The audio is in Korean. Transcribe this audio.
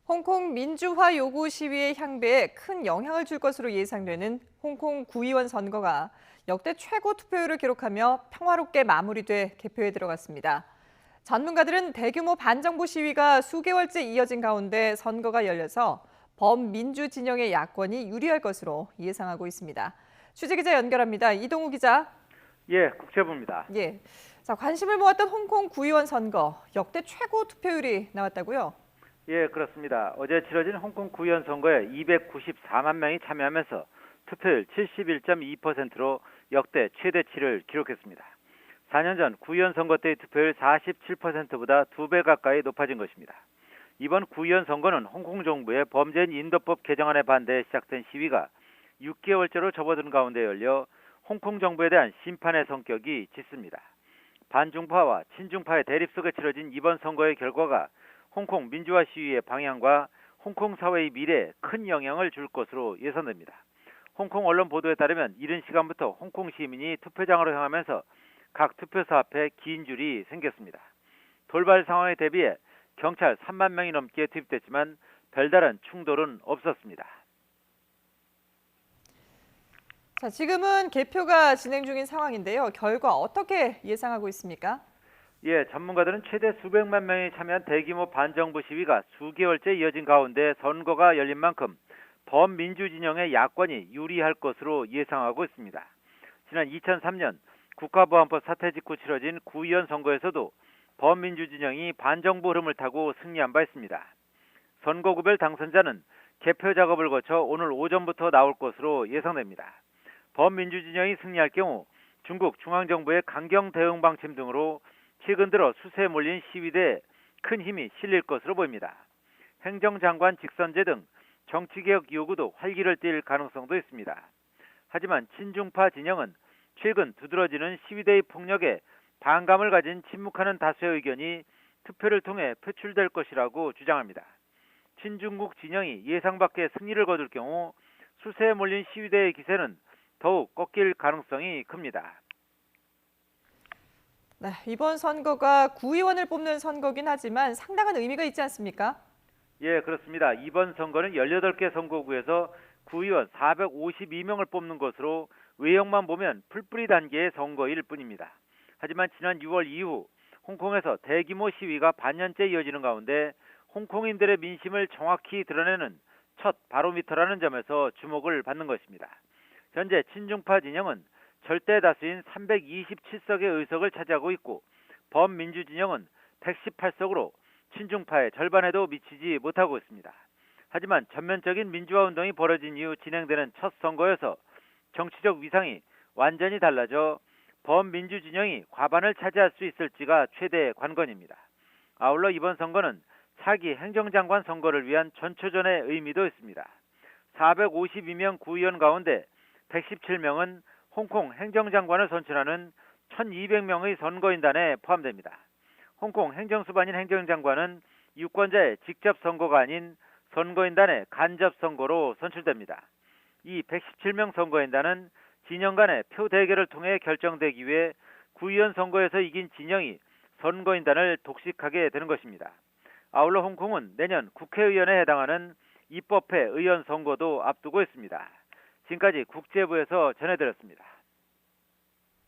홍콩 민주화 요구 시위의 향배에 큰 영향을 줄 것으로 예상되는 홍콩 구의원 선거가 역대 최고 투표율을 기록하며 평화롭게 마무리돼 개표에 들어갔습니다. 전문가들은 대규모 반정부 시위가 수개월째 이어진 가운데 선거가 열려서 범민주 진영의 야권이 유리할 것으로 예상하고 있습니다. 취재기자 연결합니다. 이동우 기자. 예, 국제부입니다. 예. 자, 관심을 모았던 홍콩 구의원 선거 역대 최고 투표율이 나왔다고요? 예, 그렇습니다. 어제 치러진 홍콩 구의원 선거에 294만 명이 참여하면서 투표율 71.2%로 역대 최대치를 기록했습니다. 4년 전 구의원 선거 때의 투표율 47%보다 2배 가까이 높아진 것입니다. 이번 구의원 선거는 홍콩 정부의 범죄인 인도법 개정안에 반대해 시작된 시위가 6개월째로 접어든 가운데 열려 홍콩 정부에 대한 심판의 성격이 짙습니다. 반중파와 친중파의 대립 속에 치러진 이번 선거의 결과가 홍콩 민주화 시위의 방향과 홍콩 사회의 미래에 큰 영향을 줄 것으로 예상됩니다. 홍콩 언론 보도에 따르면 이른 시간부터 홍콩 시민이 투표장으로 향하면서 각 투표소 앞에 긴 줄이 생겼습니다. 돌발 상황에 대비해 경찰 3만 명이 넘게 투입됐지만 별다른 충돌은 없었습니다. 자, 지금은 개표가 진행 중인 상황인데요. 결과 어떻게 예상하고 있습니까? 예, 전문가들은 최대 수백만 명이 참여한 대규모 반정부 시위가 수개월째 이어진 가운데 선거가 열린 만큼 범민주 진영의 야권이 유리할 것으로 예상하고 있습니다. 지난 2003년 국가보안법 사태 직후 치러진 구의원 선거에서도 범민주 진영이 반정부 흐름을 타고 승리한 바 있습니다. 선거구별 당선자는 개표 작업을 거쳐 오늘 오전부터 나올 것으로 예상됩니다. 범민주 진영이 승리할 경우 중국 중앙정부의 강경 대응 방침 등으로 최근 들어 수세에 몰린 시위대에 큰 힘이 실릴 것으로 보입니다. 행정장관 직선제 등 정치개혁 요구도 활기를 띨 가능성도 있습니다. 하지만 친중파 진영은 최근 두드러지는 시위대의 폭력에 반감을 가진 침묵하는 다수의 의견이 투표를 통해 표출될 것이라고 주장합니다. 친중국 진영이 예상 밖의 승리를 거둘 경우 수세에 몰린 시위대의 기세는 더욱 꺾일 가능성이 큽니다. 네, 이번 선거가 구의원을 뽑는 선거긴 하지만 상당한 의미가 있지 않습니까? 예, 그렇습니다. 이번 선거는 18개 선거구에서 구의원 452명을 뽑는 것으로 외형만 보면 풀뿌리 단계의 선거일 뿐입니다. 하지만 지난 6월 이후 홍콩에서 대규모 시위가 반년째 이어지는 가운데 홍콩인들의 민심을 정확히 드러내는 첫 바로미터라는 점에서 주목을 받는 것입니다. 현재 친중파 진영은 절대 다수인 327석의 의석을 차지하고 있고 범민주 진영은 118석으로 친중파의 절반에도 미치지 못하고 있습니다. 하지만 전면적인 민주화 운동이 벌어진 이후 진행되는 첫 선거여서 정치적 위상이 완전히 달라져 범민주 진영이 과반을 차지할 수 있을지가 최대 관건입니다. 아울러 이번 선거는 차기 행정장관 선거를 위한 전초전의 의미도 있습니다. 452명 구의원 가운데 117명은 홍콩 행정장관을 선출하는 1200명의 선거인단에 포함됩니다. 홍콩 행정수반인 행정장관은 유권자의 직접 선거가 아닌 선거인단의 간접 선거로 선출됩니다. 이 117명 선거인단은 진영 간의 표 대결을 통해 결정되기 위해 구의원 선거에서 이긴 진영이 선거인단을 독식하게 되는 것입니다. 아울러 홍콩은 내년 국회의원에 해당하는 입법회 의원 선거도 앞두고 있습니다. 지금까지 국제부에서 전해드렸습니다.